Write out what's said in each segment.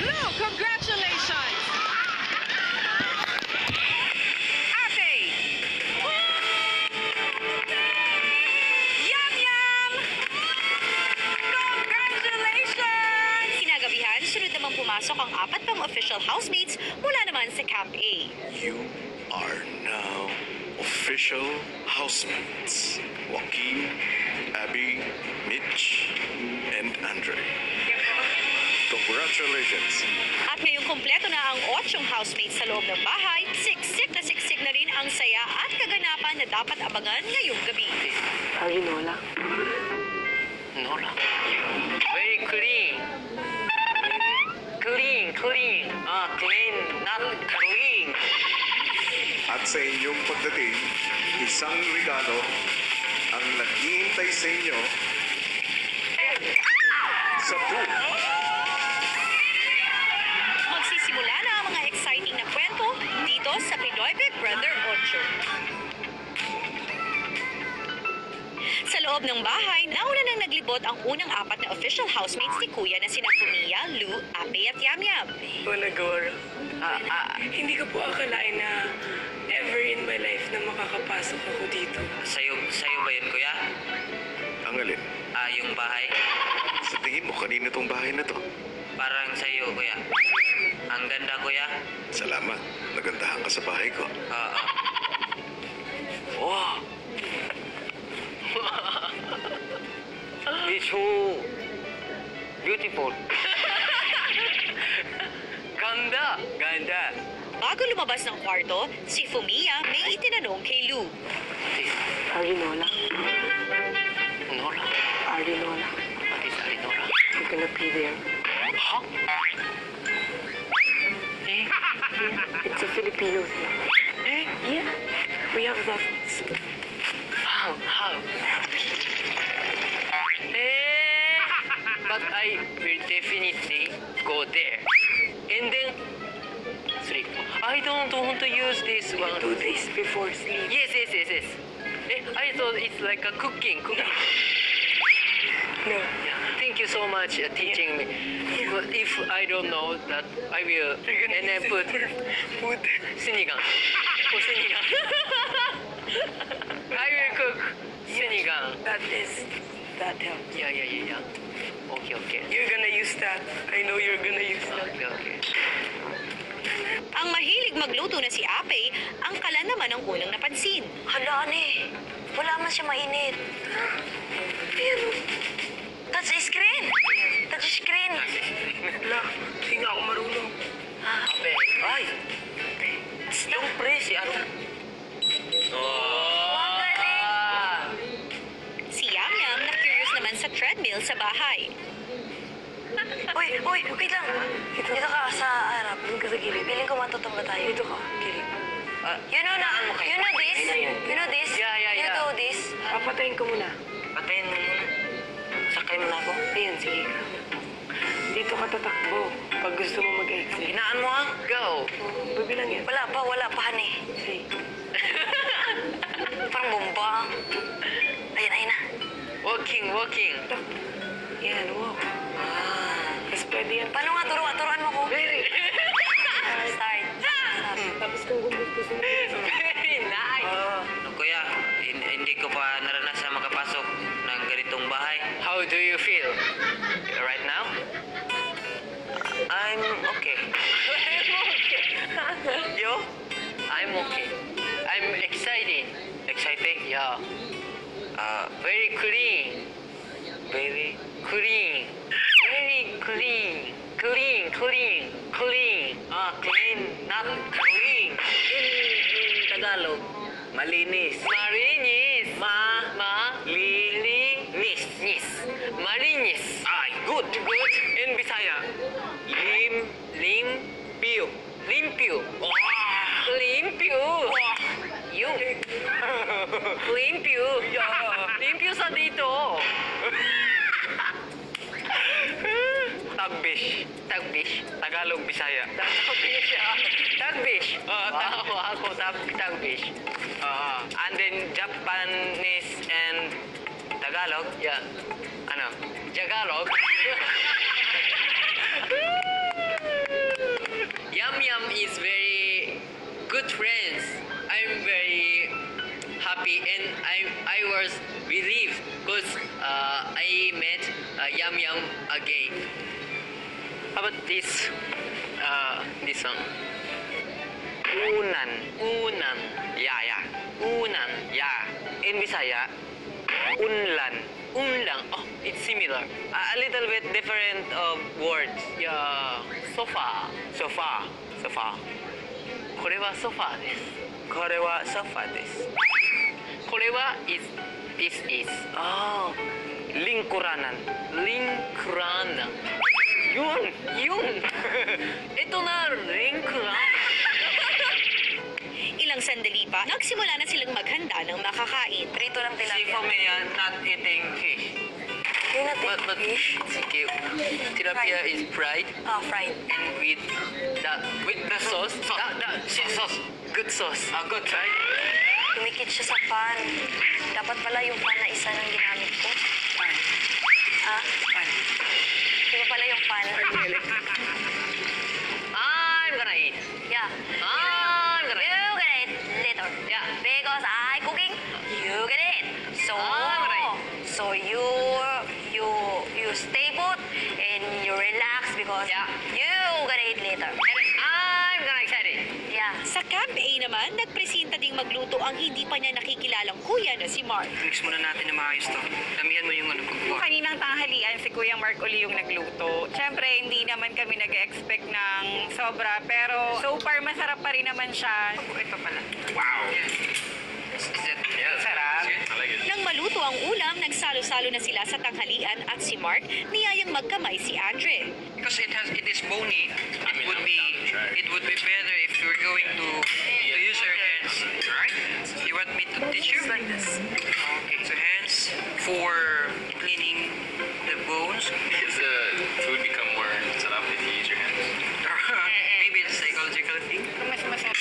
Lou, congratulations! Ate! Yum Yum! Congratulations! Kinagabihan, sunod naman pumasok ang apat pang official housemates mula naman sa Camp A. You are now official housemates. Joaquin, Abby, Mitch, and Andre. Congratulations. At ngayong kumpleto na ang 8 housemates sa loob ng bahay, siksik na rin ang saya at kaganapan na dapat abangan ngayong gabi. Nola. Nola. Very clean. Clean. Clean, not clean. At sa inyong pagdating, isang regalo ang naghihintay sa inyo sa pool. Magsisimula na ang mga exciting na kwento dito sa Pinoy Big Brother 8. Sa loob ng bahay, nauna nang naglibot ang unang apat na official housemates ni Kuya na sina Fumiya, Lou, Ape at Yam Yam. Nagor. Hindi ko po akalain na ever in my life na makakapasok ako dito. Sa'yo ba yun, kuya? Ang alin? Yung bahay? Sa tingin mo, kanina tong bahay na to? Parang sa'yo, kuya. Ang ganda, kuya. Salamat. Nagandahan ka sa bahay ko. Wow! It's so beautiful. Ganda! Bago lumabas ng kwarto, si Fumiya may itinanong kay Lou. Arinola. Nola? Arinola. What is Arinola? You're gonna be there. Huh? It's a Filipino thing. Yeah. We have that. How? But I will definitely go there. And then, sleep. I don't want to use this one. Do this before sleep. Yes. I thought it's like a cooking. No. Thank you so much teaching me. But if I don't know that, I will and then put food. sinigang. For sinigang. I will cook sinigang. That helps. Yeah. Okay. You're gonna use that. I know you're gonna use that. Okay. Ang mahilig magluto na si Ape, ang kalan naman ang unang napansin. Hala, ane. Wala man siya mainit. Pero, touch screen. Wala. Hindi nga ako marunong. Ape. Ay! Yung pre, si ano? Ang galing. Si Yam Yam na curious naman sa treadmill sa bahay. Uy, wait lang. Dito ka sa harap. Doon ka sa gilid. Piling ko matutong ba tayo? Dito ka. Gilid. You know this? You know this? Yeah. You do this? Papatayin ko muna. Patayin mo muna. Sakay mo na ako. Ayan, sige ka. Dito ka tatakbo. Pag gusto mo mag-exit. Hinaan mo ha? Go! Bibilang yan. Wala pa, hane. Say. Parang bomba. Ayun na. Walking. Yan, walk. Tapos pwede yan. Paano nga? Turuan mo ko. Start. Tapos kung gusto mo. Very nice! Kuya, hindi ko pa naranasan makapasok ng ganitong bahay. How do you feel? Right now? I'm okay. Yo? I'm okay. I'm excited. Excited? Yeah. Very clean. Very clean. Clean, not clean. In Tagalog, malinis. Malinis. Ay, good. In Bisaya, limpyo. Yung. Limpyo sa dito. Tagbish. Tagalog, Bisaya. Tagbish. Ako, tagbish. And then Japanese and Tagalog. Yeah. Jagalog. gay. How about this? This song. Unan. Yeah. Unan. Yeah. In Bisaya, unlan. Unlang. Oh, it's similar. A little bit different words. Yeah. Sofa. これはソファーです。これはソファーです。これは this is. Oh, lingkuranan. Yun. Ito na, lingkuranan. Ilang sandali pa, nagsimula na silang maghanda ng makakain. Prito ng Si tilapia. Fomea not eating fish. Yung natin. But sige, tilapia is fried Fried. and with the sauce. Sauce. Good sauce. Good, right? Tumikit siya sa pan. Dapat pala yung pan na isa ng ginamit ko. Pan. Iba pala yung pan. I'm gonna eat. Yeah. I'm gonna eat. You get it later. Yeah. Because I cooking, you get it. Alright. So you stay put and you relax because Yeah. you gonna eat later. I'm gonna eat it. Yeah. Sa Camp A naman, nagpresenta ding magluto ang hindi pa niya nakikilalang kuya na si Mark. Mix muna natin na maayos to. Damihan mo yung Kung kaninang tanghalian, si Kuya Mark uli yung nagluto. Siyempre, hindi naman kami nag-expect ng sobra, pero so far, masarap pa rin naman siya. Ito pala. Wow. Sarap. Nang maluto ang ulam, nagsalo-salo na sila sa tanghalian at si Mark niyayang magkamay si Andre. Because it is bony, it would be better if you were going to use your hands, right? You want me to teach you? Like this. Okay, so hands for cleaning the bones. Does the food become more sarap if you use your hands? Maybe it's a psychological thing. Mas masarap.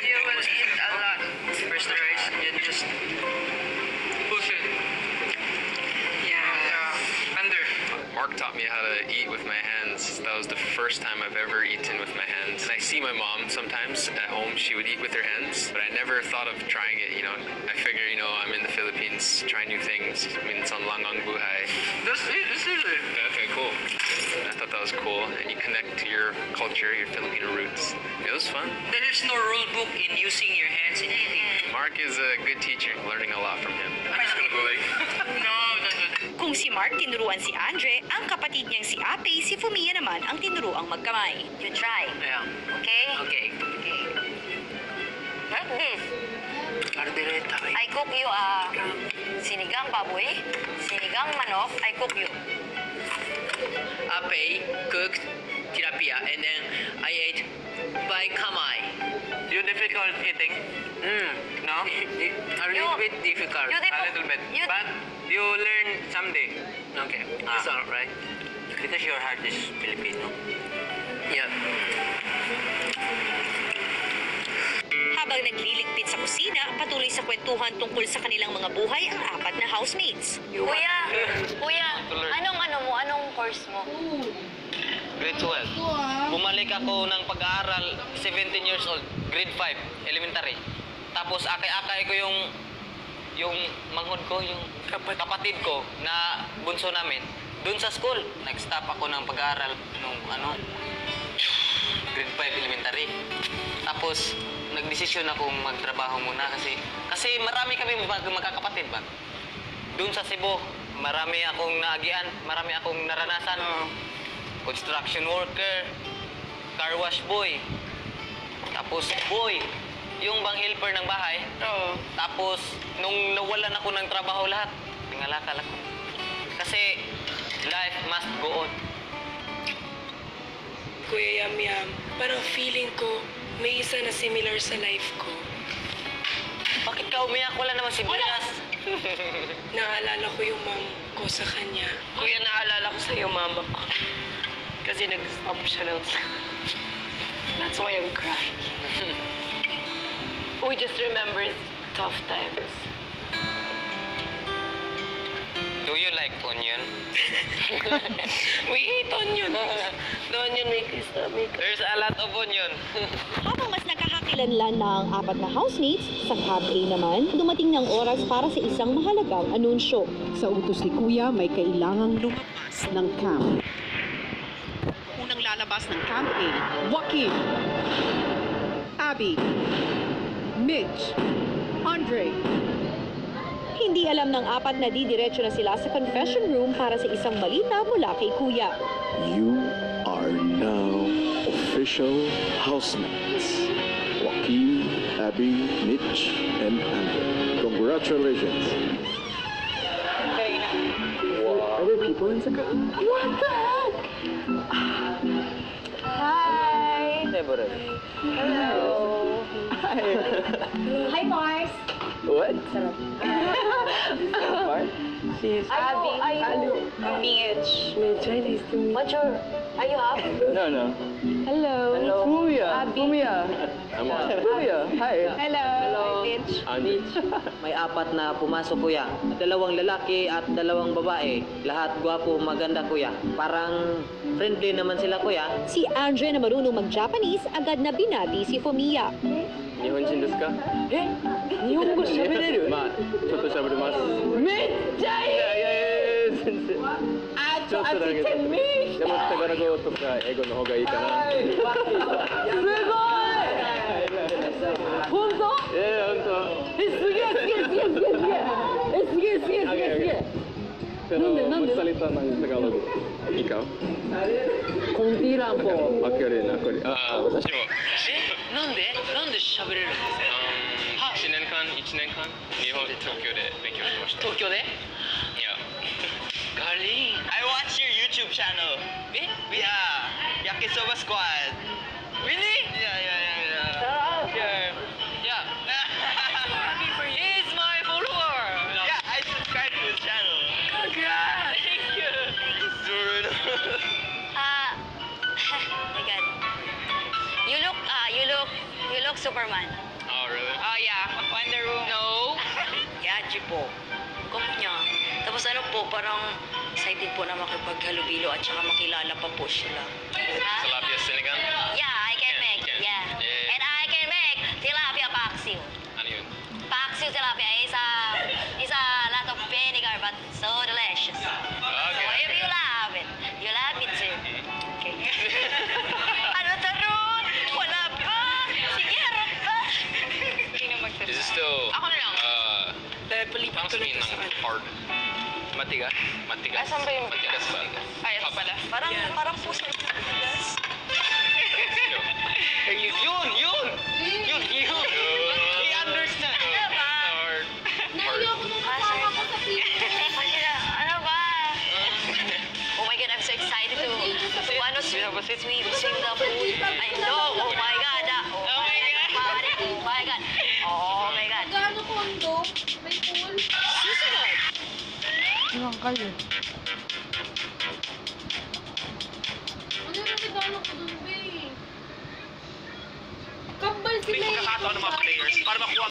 You will eat a lot. First the rice, then just push it. Yeah. Under. Mark taught me how to eat with my hands. That was the first time I've ever eaten with my hands. And I see my mom sometimes at home, she would eat with her hands, but I never thought of trying it, you know. I figure, you know, I'm in the Philippines, try new things. Minsan lang ang buhay. This is it. Okay, cool. I thought that was cool, and you connect to your culture, your Filipino roots. It was fun. There is no rule book in using your hands in eating. Mark is a good teacher, learning a lot from him. I'm just gonna go like... No. Kung si Mark tinuruan si Andre, ang kapatid niyang si Ate, si Fumia naman ang tinuruang magkamay. You try. Yeah. Okay? Okay. Like this. Cardereta. I cook you sinigang baboy, sinigang manok. I cook you. Ape cooked tilapia, and then I ate by kamay. You difficult eating? No? A little bit difficult. You A little bit. But you learn someday. Okay. It's alright. Because your heart is Filipino. Yeah. Habang nagliligpit sa kusina, patuloy sa kwentuhan tungkol sa kanilang mga buhay ang apat na housemates. Kuya, anong course mo? Grade 12. Bumalik ako ng pag-aaral, 17 years old, grade 5, elementary. Tapos akay-akay ko yung manghod ko, yung kapatid ko na bunso namin. Doon sa school, nag-stop ako ng pag-aaral nung grade 5 elementary. Tapos nagdesisyon akong magtrabaho muna kasi marami kami magkakapatid ba. Doon sa Cebu, marami akong naagian, marami akong naranasan. Construction worker, car wash boy, tapos boy, yung bang helper ng bahay. Tapos, nung nawalan ako ng trabaho lahat, pingalakal ako. Kasi, life must go on. Kuya Yam Yam, parang feeling ko may isa na similar sa life ko. Bakit ka umiyak? Wala naman si Bulas. Naalala ko yung mom ko sa kanya. Kuya, naalala ko sa iyo mama ko. Kasi nag-stop siya ng... That's why I'm crying. We just remember tough times. Do you like onion? We ate onion. The onion make us stomach. There's a lot of onion. Habang mas nakakakita Kilanlan na ang 4 na housemates, sa Cab A naman, dumating ng oras para sa isang mahalagang anunsyo. Sa utos ni Kuya, may kailangang lumabas ng camp. Unang lalabas ng Camp A, Joaquin, Abby, Mitch, Andre. Hindi alam ng 4 na didiretso na sila sa confession room para sa isang balita mula kay Kuya. You are now official housemates. Joaquin, Abby, Mitch, and Andre. Congratulations. Are there people in the car? What the heck? Hey, Hello. Hi, Mars. What? Abby. Mitch. What's your... Are you up? No. Hello. Kuya. Abby. I'm on. Kuya. Hi. Hello. Mitch. May 4 na pumasok, kuya. 2 lalaki at 2 babae. Lahat gwapo, maganda, kuya. Parang friendly naman sila, kuya. Si Andre na marunong mag-Japanese agad na binati si Fumiya. 日本人ですか？日本語喋れる？まあちょっと喋れます。めっちゃいい。いや全然。ちょっとだけ。でも宝語とか英語の方がいいかな。すごい。本当？本当。すげえ。Pero magsalita ng Tagalog. Ikaw? Konti lang po. Ako rin. 私も。なんで喋れるの1年間日本東京で勉強してました東京で Yeah. ガリーン I watch your YouTube channel. Yeah. Yakisoba Squad. Really? Yeah. He's my follower. Yeah, I subscribe to his channel. Congrats. Thank you. My God. You look Superman. Oh, really? Oh yeah, Wonder Woman. No. Yaji po. Kung niya. Tapos ano po, parang excited po na makipaghalubilo at saka makilala pa po sila. Tilapia Sinigang? Yeah, I can make. Can. Yeah. Yeah. And I can make tilapia paksiw. Ano yun? Paksiw tilapia is a lot of vinegar but so delicious. So if you love it, you love it too. Okay. Ano to, Ruth? Wala pa. Sige, harap pa. Is it still, Ako na lang. paano sabihin ng hard? Matigas? Asan ba yung Matigas ba? Ay, ito pala. Parang puso. Yun! He understands. Hard. Ano ba? Oh my God, I'm so excited to swim the pool. I know. Oh my God. Oh my God. Oh my God. Gaano kondo? May pool? Susunod. Ano yung regalo ko dun, babe? Kambal sila. May pagkakataon ng mga players para makuha